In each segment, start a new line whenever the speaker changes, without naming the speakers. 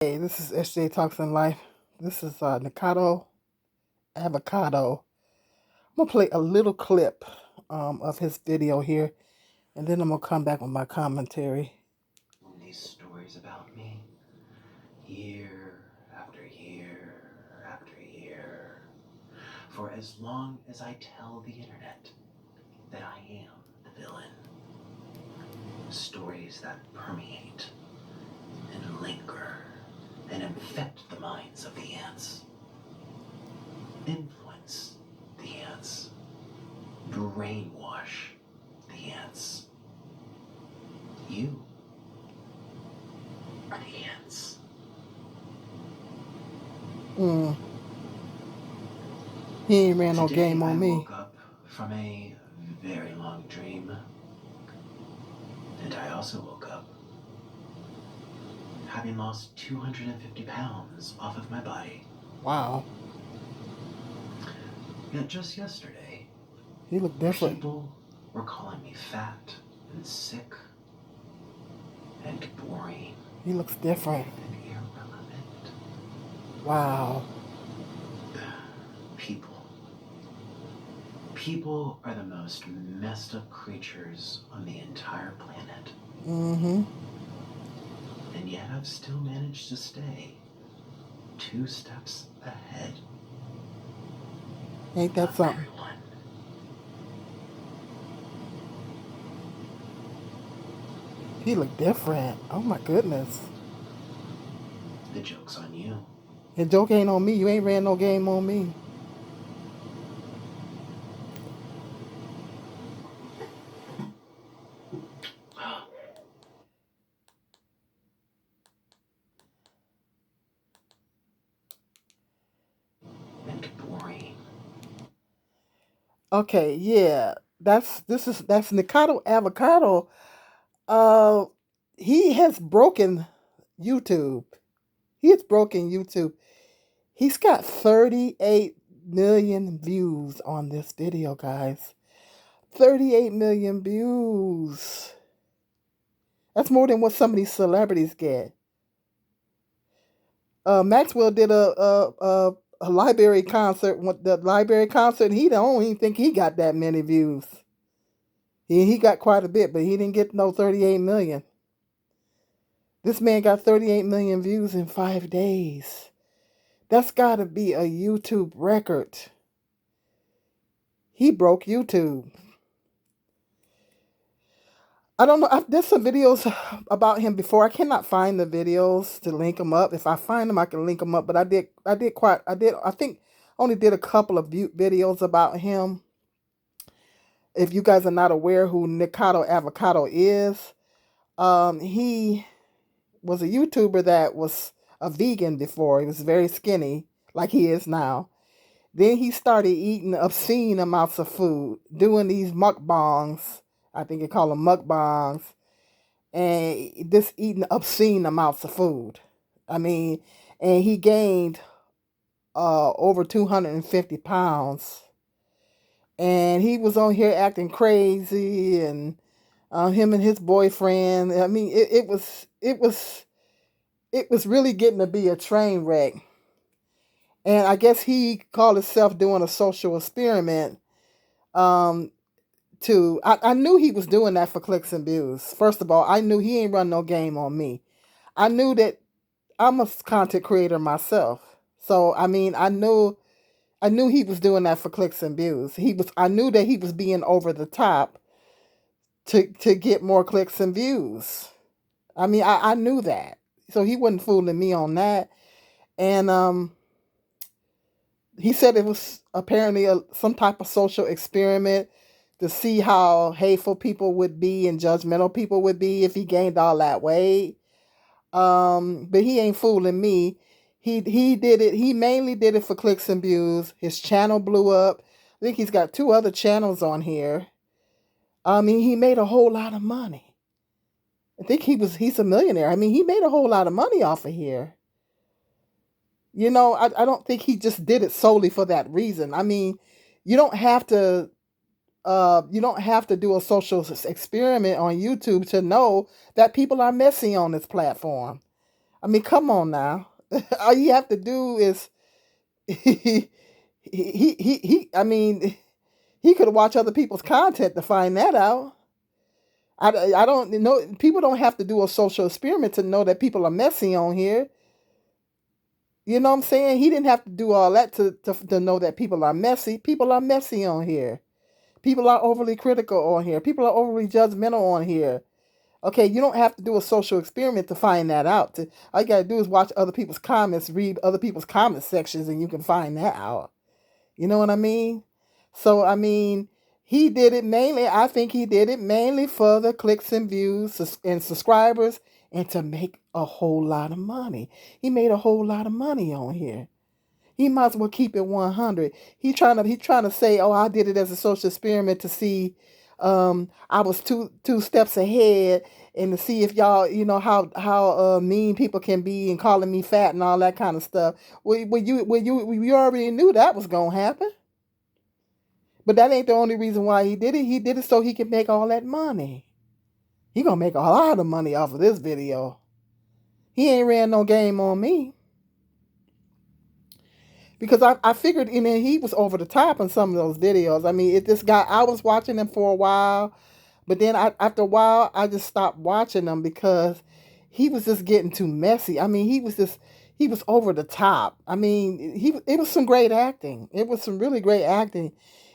Hey, this is SJ Talks in Life. This is Nikocado, Avocado. I'm going to play a little clip of his video here, and then I'm going to come back with my commentary.
These stories about me, year after year after year, for as long as I tell the internet that I am the villain. Stories that permeate and linger and infect the minds of the ants. Influence the ants. Brainwash the ants. You are the ants.
He ain't ran no
Today
game on
I
me.
woke up from a very long dream, and I also woke up having lost 250 pounds off of my body.
Wow.
Yet just yesterday,
He looked different.
people were calling me fat and sick and boring
He looks different.
and irrelevant.
Wow.
People are the most messed up creatures on the entire planet.
Mm-hmm.
And yet I've still managed to stay 2 steps ahead.
Ain't that something?
Everyone.
He looked different. Oh my goodness.
The joke's on you.
The joke ain't on me. You ain't ran no game on me.
And boring.
Okay, yeah. That's Nikocado Avocado. Uh, he has broken YouTube. He has broken YouTube. He's got 38 million views on this video, guys. 38 million views. That's more than what some of these celebrities get. Maxwell did a library concert. The library concert, he don't even think he got that many views. He got quite a bit, but he didn't get no 38 million. This man got 38 million views in 5 days. That's got to be a YouTube record. He broke YouTube. I don't know. There's some videos about him before. I cannot find the videos to link them up. If I find them, I can link them up. But I think only did a couple of videos about him. If you guys are not aware who Nikocado Avocado is, he was a YouTuber that was a vegan before. He was very skinny, like he is now. Then he started eating obscene amounts of food, doing these mukbangs. I think they call them mukbangs. And just eating obscene amounts of food. I mean, and he gained over 250 pounds. And he was on here acting crazy, and him and his boyfriend. I mean, it was really getting to be a train wreck. And I guess he called himself doing a social experiment. I knew he was doing that for clicks and views. First of all, I knew he ain't run no game on me. I knew that I'm a content creator myself. So I mean, I knew he was doing that for clicks and views. I knew that he was being over the top to get more clicks and views. I mean, I knew that. So he wasn't fooling me on that. And he said it was apparently some type of social experiment to see how hateful people would be and judgmental people would be if he gained all that weight. But he ain't fooling me. He did it. He mainly did it for clicks and views. His channel blew up. I think he's got 2 other channels on here. I mean, he made a whole lot of money. I think he's a millionaire. I mean, he made a whole lot of money off of here. You know, I don't think he just did it solely for that reason. I mean, you don't have to do a social experiment on YouTube to know that people are messy on this platform. I mean, come on now. All you have to do is I mean, he could watch other people's content to find that out. I don't know. People don't have to do a social experiment to know that people are messy on here. You know what I'm saying? He didn't have to do all that to know that people are messy. People are messy on here. People are overly critical on here. People are overly judgmental on here. Okay, you don't have to do a social experiment to find that out. All you gotta do is watch other people's comments, read other people's comment sections, and you can find that out. You know what I mean? So I mean, he did it mainly. I think he did it mainly for the clicks and views and subscribers, and to make a whole lot of money. He made a whole lot of money on here. He might as well keep it 100. He trying to say, "Oh, I did it as a social experiment to see I was two steps ahead and to see if y'all, how mean people can be and calling me fat and all that kind of stuff." You already knew that was going to happen. But that ain't the only reason why he did it. He did it so he could make all that money. He going to make a lot of money off of this video. He ain't ran no game on me. Because I figured, he was over the top in some of those videos. I mean, this guy, I was watching him for a while, but then after a while, I just stopped watching him because he was just getting too messy. I mean, he was over the top. I mean, it was some great acting. It was some really great acting.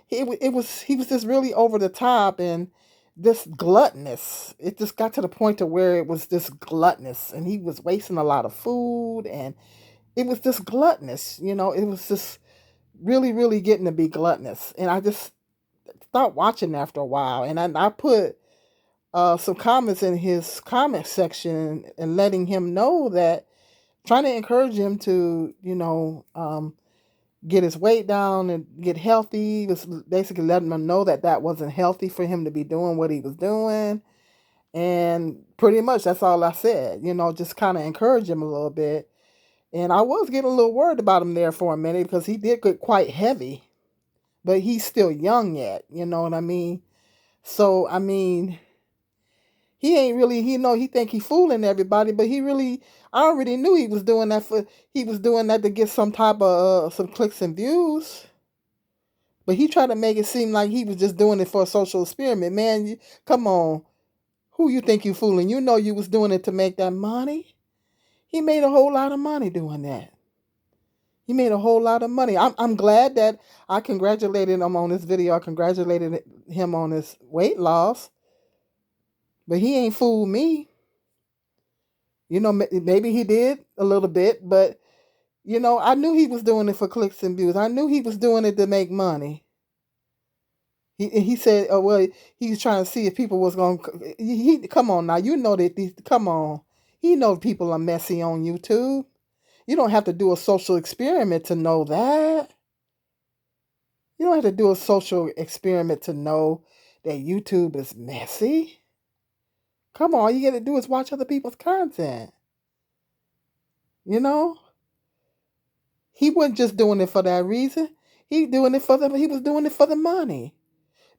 He was just really over the top and this gluttonous. It just got to the point to where it was just gluttonous, and he was wasting a lot of food, and it was just gluttonous. It was just really, really getting to be gluttonous. And I just stopped watching after a while. And I put some comments in his comment section and letting him know that, trying to encourage him to, get his weight down and get healthy. Was basically letting him know that that wasn't healthy for him to be doing what he was doing. And pretty much that's all I said, just kind of encourage him a little bit. And I was getting a little worried about him there for a minute because he did get quite heavy, but he's still young yet. You know what I mean? So I mean, he ain't really. He think he fooling everybody, but he really. I already knew he was doing that for. He was doing that to get some type of some clicks and views. But he tried to make it seem like he was just doing it for a social experiment. Man, come on. Who you think you fooling? You know you was doing it to make that money. He made a whole lot of money doing that. He made a whole lot of money. I'm glad that I congratulated him on this video. I congratulated him on his weight loss. But he ain't fooled me. Maybe he did a little bit, but I knew he was doing it for clicks and views. I knew he was doing it to make money. He said, "Oh well, he's trying to see if people was going." He come on now, that these. Come on, he know people are messy on YouTube. You don't have to do a social experiment to know that. You don't have to do a social experiment to know that YouTube is messy. Come on, all you got to do is watch other people's content. You know, he wasn't just doing it for that reason. He was doing it for the money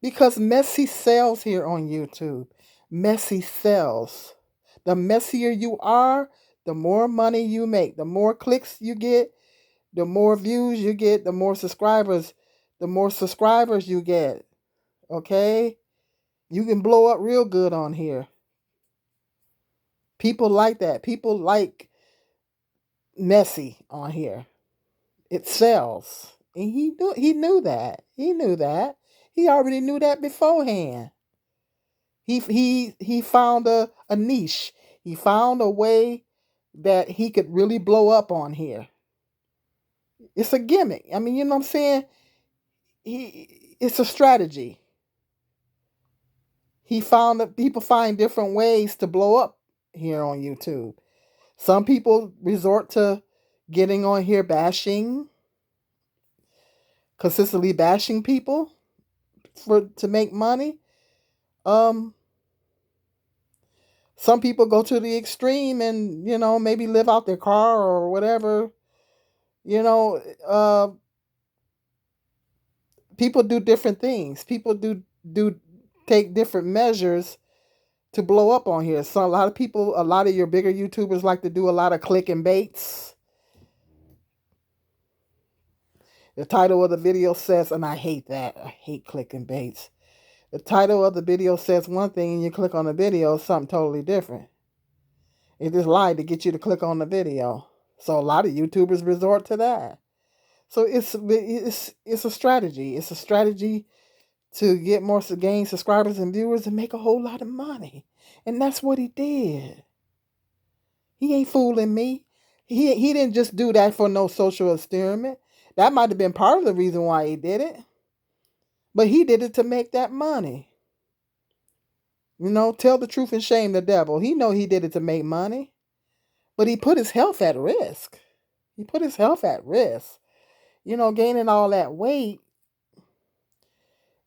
because messy sells here on YouTube. Messy sells. The messier you are, the more money you make. The more clicks you get, the more views you get, the more subscribers. The more subscribers you get. Okay, you can blow up real good on here. People like that. People like messy on here. It sells. And he knew that. He knew that. He already knew that beforehand. He found a niche. He found a way that he could really blow up on here. It's a gimmick. I mean, you know what I'm saying? It's a strategy. He found that people find different ways to blow up here on YouTube. Some people resort to getting on here bashing, consistently bashing people to make money. Um, some people go to the extreme and maybe live out their car or whatever. You know, uh, People do different things. People do take different measures to blow up on here. So a lot of people, a lot of your bigger YouTubers like to do a lot of click and baits. The title of the video says, and I hate that. I hate click and baits. The title of the video says one thing and you click on the video, something totally different. It just lied to get you to click on the video. So a lot of YouTubers resort to that. So it's a strategy. It's a strategy to get more to gain subscribers and viewers and make a whole lot of money. And that's what he did. He ain't fooling me. He didn't just do that for no social experiment. That might have been part of the reason why he did it. But he did it to make that money. Tell the truth and shame the devil. He know he did it to make money. But he put his health at risk. He put his health at risk. Gaining all that weight,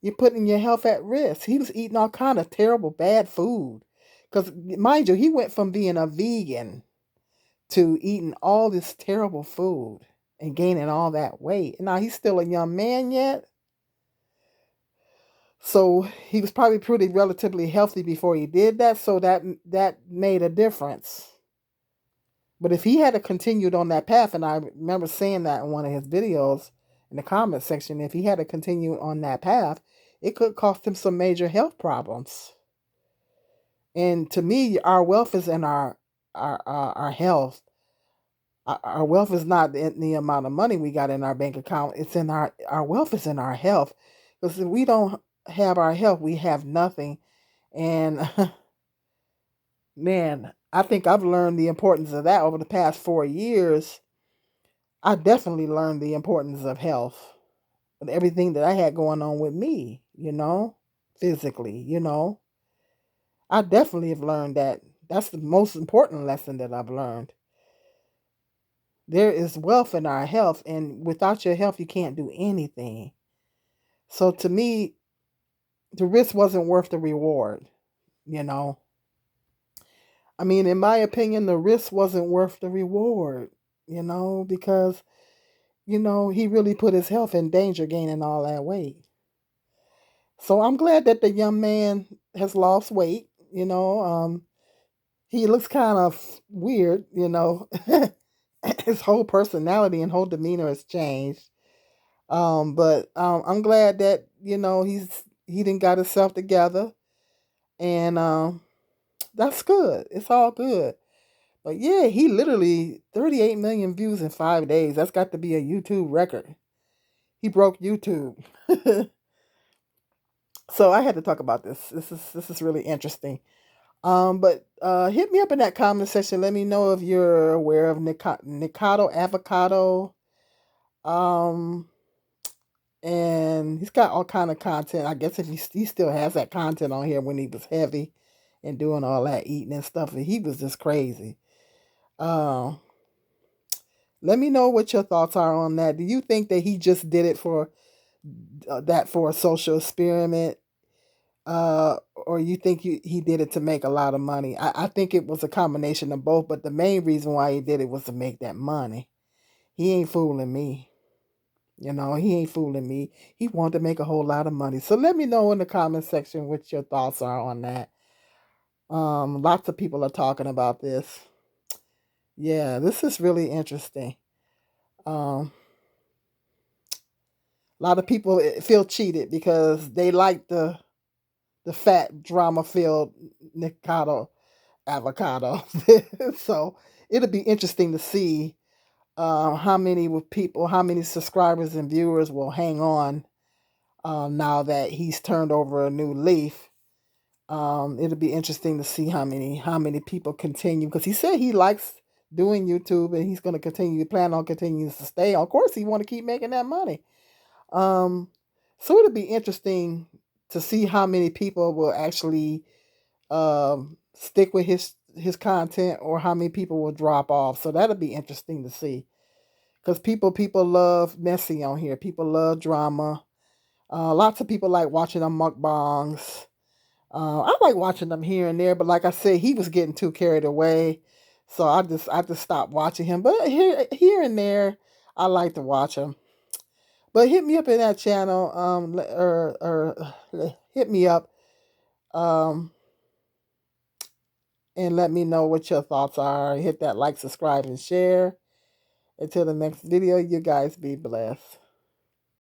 you're putting your health at risk. He was eating all kind of terrible, bad food. Because, mind you, he went from being a vegan to eating all this terrible food and gaining all that weight. Now, he's still a young man yet. So he was probably pretty relatively healthy before he did that. So that made a difference. But if he had continued on that path, and I remember saying that in one of his videos in the comment section, if he had continued on that path, it could cost him some major health problems. And to me, our wealth is in our health. Our wealth is not in the amount of money we got in our bank account. It's in our wealth is in our health. Because if we don't have our health, we have nothing. And man, I think I've learned the importance of that over the past 4 years. I definitely learned the importance of health with everything that I had going on with me, physically. I definitely have learned that. That's the most important lesson that I've learned. There is wealth in our health, and without your health, you can't do anything. So to me, the risk wasn't worth the reward, you know. I mean, in my opinion, the risk wasn't worth the reward, because, he really put his health in danger gaining all that weight. So I'm glad that the young man has lost weight, he looks kind of weird. His whole personality and whole demeanor has changed. But I'm glad that he didn't got himself together, and that's good. It's all good. But yeah, he literally 38 million views in 5 days. That's got to be a YouTube record. He broke YouTube. So I had to talk about this. This is really interesting. But hit me up in that comment section. Let me know if you're aware of Nikocado Avocado. Um, and he's got all kind of content. I guess if he still has that content on here when he was heavy and doing all that eating and stuff, he was just crazy. Uh, Let me know what your thoughts are on that. Do you think that he just did it for a social experiment? Or you think he did it to make a lot of money? I think it was a combination of both, but the main reason why he did it was to make that money. He ain't fooling me. He ain't fooling me. He wanted to make a whole lot of money. So let me know in the comment section what your thoughts are on that. Lots of people are talking about this. Yeah, this is really interesting. Um, a lot of people feel cheated because they like the fat drama filled Nikocado avocado. So it'll be interesting to see how many subscribers and viewers will hang on now that he's turned over a new leaf. It'll be interesting to see how many people continue, because he said he likes doing YouTube and he's going to plan on continuing to stay. Of course, he want to keep making that money. Um, so it'll be interesting to see how many people will actually stick with his content, or how many people will drop off. So that'll be interesting to see, because people love messy on here. People love drama. Lots of people like watching them mukbangs. I like watching them here and there, but like I said, he was getting too carried away, so I just stopped watching him. But here and there, I like to watch him. But hit me up in that channel, or hit me up, um, and let me know what your thoughts are. Hit that like, subscribe, and share. Until the next video, you guys be blessed.